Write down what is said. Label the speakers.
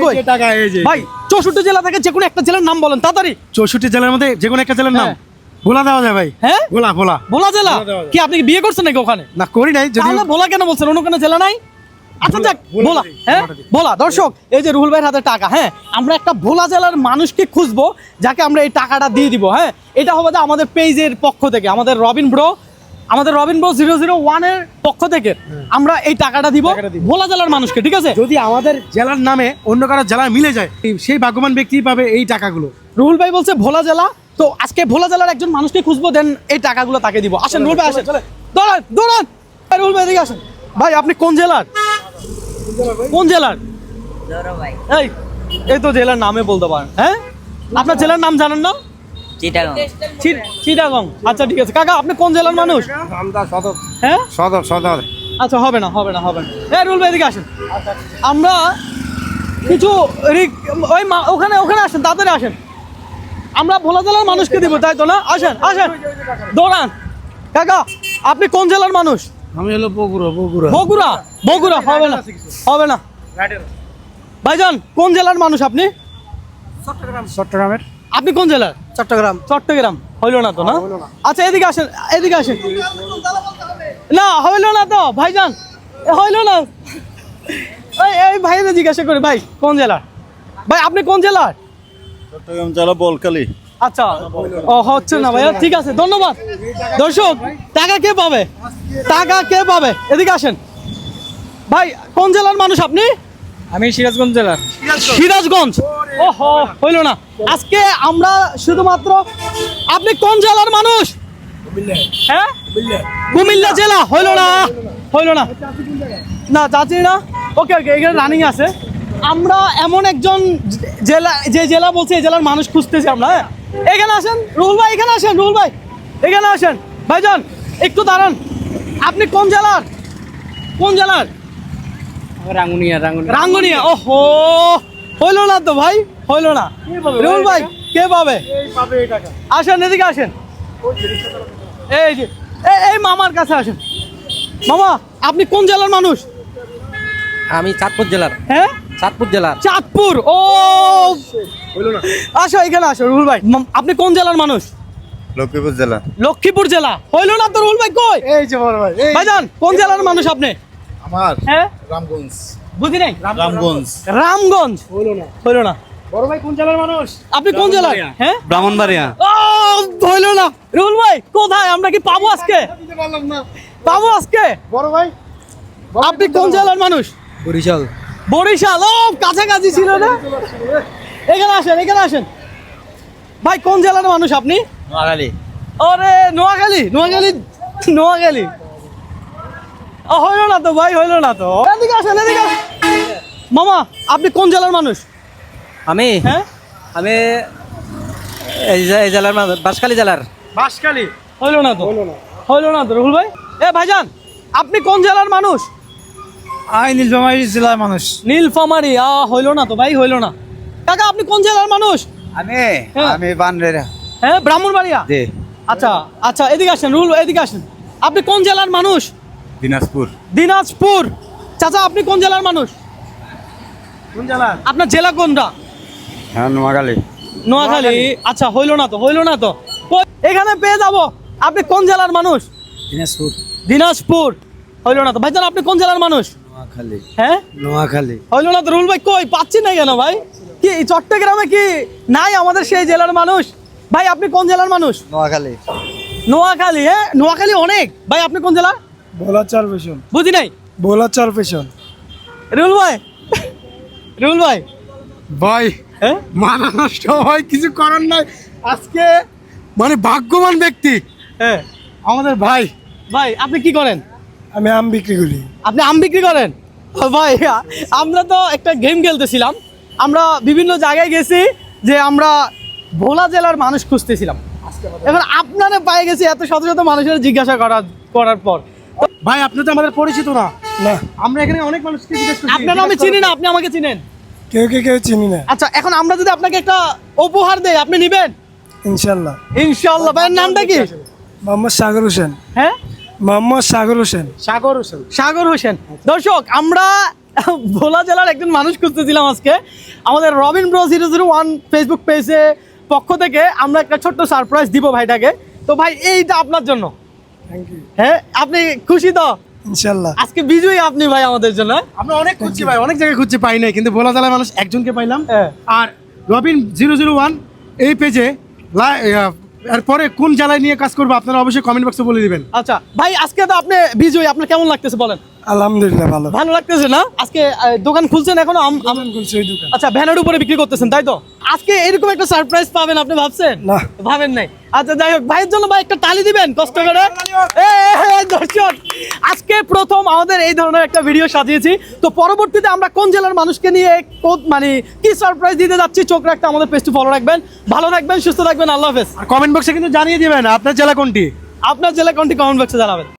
Speaker 1: কই
Speaker 2: টাকা এই যে
Speaker 1: ভাই 64 জেলা থেকে যে কোনো একটা জেলার নাম বলেন তাড়াতাড়ি।
Speaker 2: 64 জেলার মধ্যে যে কোনো একটা জেলার নাম ভোলা দেওয়া যায় ভাই।
Speaker 1: হ্যাঁ
Speaker 2: ভোলা ভোলা
Speaker 1: ভোলা জেলা কি আপনি কি বিয়ে করছেন নাকি ওখানে?
Speaker 2: না করি নাই, যদি
Speaker 1: তাহলে ভোলা কেন বলছেন? অন্য কোনো জেলা নাই? আচ্ছা যাক ভোলা। হ্যাঁ ভোলা। দর্শক এই যে রুহুল ভাইয়ের হাতে টাকা, হ্যাঁ আমরা একটা ভোলা জেলার মানুষকে খুঁজবো যাকে আমরা এই টাকাটা দিয়ে দিব। হ্যাঁ এটা হবে যে আমাদের পেজের পক্ষ থেকে, আমাদের রবিন ব্রো 001 এর পক্ষ থেকে আমরা এই টাকাটা দিব ভোলা জেলার মানুষকে, ঠিক আছে?
Speaker 2: যদি আমাদের জেলার নামে অন্য কারো জেলা মিলে যায় সেই ভাগ্যবান ব্যক্তি পাবে এই টাকাগুলো।
Speaker 1: রুহুল ভাই বলছে ভোলা জেলা, তো আজকে ভোলা জেলার একজন মানুষকে খুঁজবো, দেন এই টাকাগুলো তাকে দিব। আসেন রুহুল ভাই আসেন, দৌড়ান দৌড়ান। রুহুল ভাই এদিকে আসেন। ভাই আপনি কোন জেলার? কোন জেলার? এই এই তো জেলার নামে বলতে পারেন। হ্যাঁ আপনার জেলার নাম জানেন না? চিটাগং। আচ্ছা ঠিক আছে কাকা, আপনি কোন জেলার মানুষ? হ্যাঁ
Speaker 2: সদর সদর।
Speaker 1: আচ্ছা হবে না হবে না হবে না। রুহুল ভাই এদিকে আসেন। আমরা কিছু ওই ওখানে ওখানে আসেন, তাড়াতাড়ি আসেন। আমরা ভোলা জেলার মানুষকে দিব, তাই তো না? আসেন আসেন দৌড়ান। কাকা আপনি কোন জেলার মানুষ?
Speaker 2: আমি হলো বগুড়া। বগুড়া
Speaker 1: বগুড়া। বগুড়া হবে না হবে না। ভাইজান কোন জেলার মানুষ আপনি?
Speaker 2: চট্টগ্রামের।
Speaker 1: আপনি কোন জেলার?
Speaker 2: চট্টগ্রাম।
Speaker 1: চট্টগ্রাম। হইলো না তো না? আচ্ছা এদিকে আসেন, এদিকে আসেন। না হইলো না তো ভাইজান, হইলো না। এই ভাইদের জিজ্ঞাসা করি ভাই কোন জেলার? ভাই আপনি কোন জেলার?
Speaker 3: চট্টগ্রাম জেলা বলকালী।
Speaker 1: আচ্ছা ও হচ্ছে না ভাইয়া, ঠিক আছে ধন্যবাদ। দর্শক টাকা কে পাবে? টাকা কে পাবে? এদিকে আসেন। ভাই কোন জেলার মানুষ আপনি?
Speaker 2: আমি সিরাজগঞ্জ জেলার।
Speaker 1: সিরাজগঞ্জ। ওহো হইলো না। আজকে আমরা শুধুমাত্র, আপনি কোন জেলার মানুষ? হ্যাঁ কুমিল্লা জেলা। হইলো না হইলো না। না চাচি না। ওকে ওকে এখানে রানিং আছে। আমরা এমন একজন জেলা, যে জেলা বলছে এই জেলার মানুষ খুঁজতেছি আমরা। হ্যাঁ এখানে আসেন রুহুল ভাই, এখানে আসেন রুহুল ভাই, এখানে আসেন। ভাইজান একটু দাঁড়ান। আপনি কোন জেলার? কোন জেলার?
Speaker 2: রাঙ্গুনিয়া।
Speaker 1: রাঙ্গুনিয়া। ওহো হইলো না তো ভাই, হইলো না। রুহুল ভাই কে পাবে? আসেন এদিকে আসেন। এই যে এই মামার কাছে আসেন। মামা আপনি কোন জেলার মানুষ?
Speaker 4: আমি চাঁদপুর জেলার।
Speaker 1: হ্যাঁ
Speaker 4: চাঁদপুর জেলার।
Speaker 1: চাঁদপুর। ও আসো এখানে আসো রুহুল ভাই। আপনি কোন জেলার মানুষ?
Speaker 3: লক্ষ্মীপুর জেলা।
Speaker 1: লক্ষ্মীপুর জেলা। হইলো না তো রুহুল ভাই, কই?
Speaker 2: এই যে বড় ভাই।
Speaker 1: ভাইজান কোন জেলার মানুষ আপনি?
Speaker 3: আমার
Speaker 1: হ্যাঁ
Speaker 3: রামগঞ্জ।
Speaker 1: বুঝি নাই।
Speaker 3: রামগঞ্জ।
Speaker 1: রামগঞ্জ। হইলো না।
Speaker 2: বড় ভাই কোন জেলার মানুষ?
Speaker 1: আপনি কোন জেলার? হ্যাঁ
Speaker 3: ব্রাহ্মণবাড়িয়া।
Speaker 1: ও হইলো না। রুহুল ভাই কোথায়? আমরা কি পাবো আজকে? পাবো আজকে?
Speaker 2: বড় ভাই
Speaker 1: আপনি কোন জেলার মানুষ?
Speaker 4: বরিশাল।
Speaker 1: বরিশাল। ও কাছাকাছি ছিল না। এখানে আসেন এখানে আসেন। ভাই কোন জেলার মানুষ আপনি?
Speaker 4: নোয়াখালী।
Speaker 1: আরে নোয়াখালী। নোয়াখালী নোয়াখালী। হইলো না তো ভাই, হইলো না তো। এদিকে আসেন এদিকে আসেন। মামা আপনি কোন জেলার মানুষ?
Speaker 4: আমি
Speaker 1: হ্যাঁ
Speaker 4: আমি এই জেলার মানুষ, বাঁশখালী জেলার।
Speaker 1: বাঁশখালী। হইলো না তো, হইলো না তো রুহুল ভাই। ভাইজান আপনি কোন জেলার মানুষ?
Speaker 2: আমি নীলফামারী জেলার মানুষ।
Speaker 1: নীলফামারী। হইলো না তো ভাই, হইলো না। কাকা আপনি কোন জেলার মানুষ?
Speaker 3: আমি
Speaker 1: হ্যাঁ।
Speaker 3: আমি বানরেরা।
Speaker 1: হ্যাঁ ব্রাহ্মণবাড়িয়া।
Speaker 3: জি।
Speaker 1: আচ্ছা আচ্ছা এদিকে আসেন রুহুল ভাই, এদিকে আসেন। আপনি কোন জেলার মানুষ?
Speaker 3: দিনাজপুর।
Speaker 1: দিনাজপুর। চাচা আপনি কোন জেলার মানুষ?
Speaker 2: কোন জেলার?
Speaker 1: আপনার জেলা কোনটা?
Speaker 3: হ্যাঁ নোয়াখালী।
Speaker 1: নোয়াখালী। আচ্ছা হইলো না তো, হইলো না তো। এখানে পেয়ে যাবো। আপনি কোন জেলার মানুষ?
Speaker 4: দিনাজপুর।
Speaker 1: দিনাজপুর। হইলো না তো। ভাইজান আপনি কোন জেলার মানুষ?
Speaker 4: নোয়াখালী।
Speaker 1: হ্যাঁ
Speaker 4: নোয়াখালী।
Speaker 1: হইলো না তো রুহুল ভাই, কই পাচ্ছি না কেন ভাই? কি চট্টগ্রামে কি নাই আমাদের সেই জেলার মানুষ? ভাই আপনি কোন জেলার মানুষ?
Speaker 4: নোয়াখালী।
Speaker 1: নোয়াখালী। হ্যাঁ নোয়াখালী অনেক। ভাই আপনি কোন জেলা?
Speaker 2: ভোলা চার পেশন।
Speaker 1: বুঝি নাই।
Speaker 2: ভোলা চার পেশন।
Speaker 1: রুহুল ভাই, রুহুল ভাই।
Speaker 2: ভাই
Speaker 1: হ্যাঁ
Speaker 2: মানা নষ্ট হয়, কিছু করার নাই। আজকে মানে ভাগ্যবান ব্যক্তি
Speaker 1: হ্যাঁ
Speaker 2: আমাদের ভাই।
Speaker 1: ভাই আপনি কি করেন?
Speaker 2: আমি আম বিক্রি করি।
Speaker 1: আপনি আম বিক্রি করেন? ভাই আমরা তো একটা গেম খেলতেছিলাম, আমরা বিভিন্ন জায়গায় গেছি, যে আমরা ভোলা জেলার মানুষ খুঁজতেছিলাম। এখন আপনারা পায়ে গেছি এত শত শত মানুষের জিজ্ঞাসা করার পর।
Speaker 2: ভাই আপনি তো আমাদের পরিচিত না। না আমরা এখানে অনেক মানুষকে জিজ্ঞেস করছি।
Speaker 1: আপনারা আমি চিনি না, আপনি আমাকে চিনেন।
Speaker 2: কেউ চিনি না।
Speaker 1: আচ্ছা এখন আমরা যদি আপনাকে একটা উপহার দেই, আপনি নেবেন?
Speaker 2: ইনশাল্লাহ।
Speaker 1: ইনশাআল্লাহ। ভাইয়ের নামটা কি?
Speaker 2: মোহাম্মদ সাগর হোসেন।
Speaker 1: হ্যাঁ
Speaker 2: মোহাম্মদ সাগর হোসেন। সাগর হোসেন।
Speaker 1: সাগর হোসেন। দর্শক আমরা ভোলা জেলার একজন মানুষ খুঁজতেছিলাম আজকে। আমাদের রবিন ব্রো 001 ফেসবুক পেজে পক্ষ থেকে আমরা একটা ছোট্ট সারপ্রাইজ দিব ভাইটাকে। তো ভাই এইটা আপনার জন্য।
Speaker 2: থ্যাংক ইউ
Speaker 1: হ্যাঁ, আপনি খুশি তো?
Speaker 2: ইনশাল্লাহ।
Speaker 1: আজকে বিজয়ী আপনি ভাই আমাদের জন্য।
Speaker 2: আমরা অনেক খুঁজছি ভাই, অনেক জায়গায় খুঁজছি, পাই নাই, কিন্তু ভোলা জেলার মানুষ একজনকে পাইলাম।
Speaker 1: হ্যাঁ।
Speaker 2: আর রবিন 001 এই পেজে এরপরে কোন জেলায় নিয়ে কাজ করবো আপনারা অবশ্যই কমেন্ট বক্সে বলে দিবেন।
Speaker 1: আচ্ছা ভাই, আজকে তো আপনি বিজয়ী, আপনার কেমন লাগতেছে বলেন?
Speaker 2: আলহামদুলিল্লাহ ভালো।
Speaker 1: ভালো লাগতেছে না? আজকে দোকান খুলছেন এখনো? আচ্ছা, ভ্যানের উপরে বিক্রি করতেছেন তাই তো? আজকে এরকম একটা সারপ্রাইজ পাবেন আপনি ভাবছেন?
Speaker 2: না।
Speaker 1: ভাবেন নাই? আচ্ছা যাই হোক, ভাইয়ের জন্য ভাই একটা তালি দিবেন কষ্ট করে। দর্শক, আজকে প্রথম আমাদের এই ধরনের একটা ভিডিও সাজিয়েছি। তো পরবর্তীতে আমরা কোন জেলার মানুষকে নিয়ে মানে কি সারপ্রাইজ দিতে যাচ্ছি, চোখ রাখতে আমাদের পেজটি ফলো রাখবেন। ভালো থাকবেন, সুস্থ থাকবেন, আল্লাহ হাফেজ।
Speaker 2: আর কমেন্ট বক্সে কিন্তু জানিয়ে দিবেন আপনার জেলা কোনটি।
Speaker 1: আপনার জেলা কোনটি কমেন্ট বক্সে জানাবেন।